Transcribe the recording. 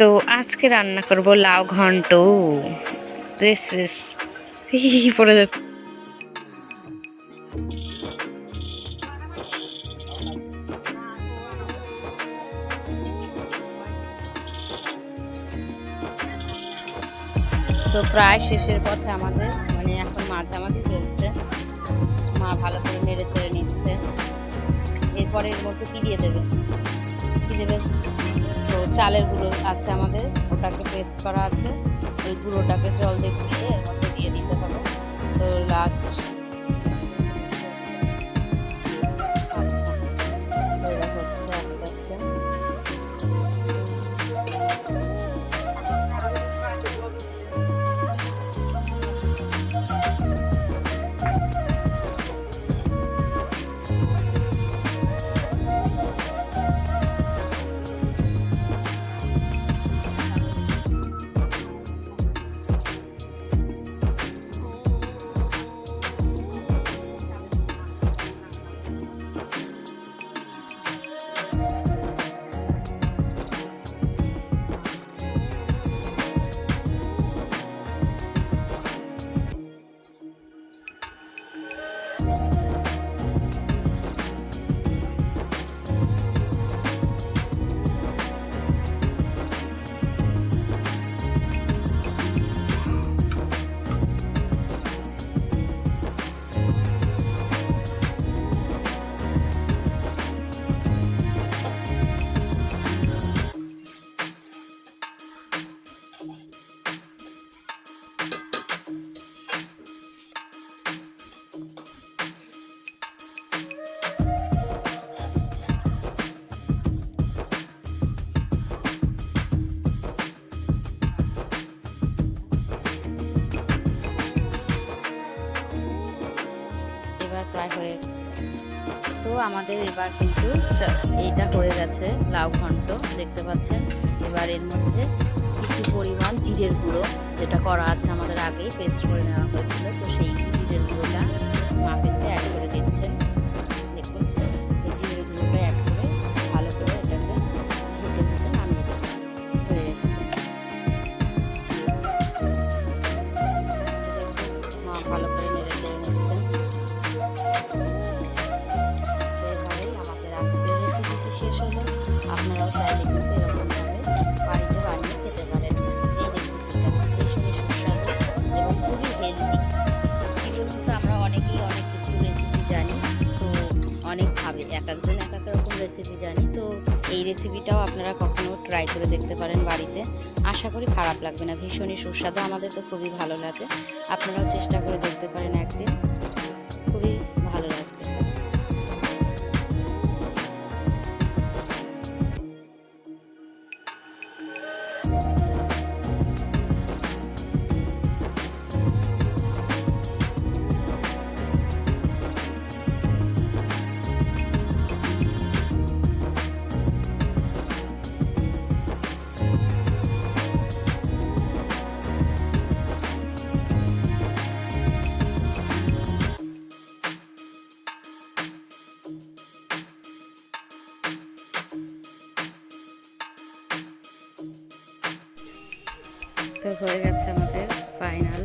তো আজকে রান্না করব লাউ ঘন্ট। দিস ইজ পড়ে যাচ্ছে। তো প্রায় শেষের পথে আমাদের, মানে এখন মাঝামাঝি চলছে। মা ভালো করে নেড়ে চেড়ে নিচ্ছে। এরপরে এর মধ্যে কি দিয়ে দেবে? কি দেবে? তো চালের গুঁড়ো আছে আমাদের, ওটাকে পেস্ট করা আছে। ওই গুঁড়োটাকে জল দিয়ে গুলিয়ে এর মধ্যে দিয়ে দিতে হবে। তো লাস্ট আচ্ছা এটা হচ্ছে আস্তে আস্তে। এবার প্রায় হয়ে এসছে। তো আমাদের এবার কিন্তু এইটা হয়ে গেছে লাউ ঘন্ট, দেখতে পাচ্ছেন। এবার এর মধ্যে কিছু পরিমাণ জিরের গুঁড়ো, যেটা করা আছে আমাদের আগেই পেস্ট করে নেওয়া হয়েছিল, তো সেই জিরের গুঁড়োটা মা কিন্তু অ্যাড করে দিচ্ছেন। দেখুন, তো জিরের গুঁড়োটা অ্যাড করে ভালো করে এটাকে ঘেটে ঘেটে নামিয়ে দেবো। হয়ে এসছে। মা ভালো করে নেড়ে চেড়ে নিচ্ছেন। আজকের রেসিপিটি শেষ হলো। আপনারাও চাইলে কিন্তু এরকমভাবে বাড়িতে বানিয়ে খেতে পারেন। এই রেসিপিটা ভীষণই সুস্বাদু এবং খুবই হেলদি। কী বলুন তো, আমরা অনেকেই অনেক কিছু রেসিপি জানি, তো অনেকভাবে এক একজন এক এক রকম রেসিপি জানি। তো এই রেসিপিটাও আপনারা কখনো ট্রাই করে দেখতে পারেন বাড়িতে। আশা করি খারাপ লাগবে না, ভীষণই সুস্বাদু। আমাদের তো খুবই ভালো লাগে। আপনারাও চেষ্টা করে দেখতে পারেন একদিন, খুবই ভালো লাগবে। তো হয়ে গেছে আমাদের ফাইনাল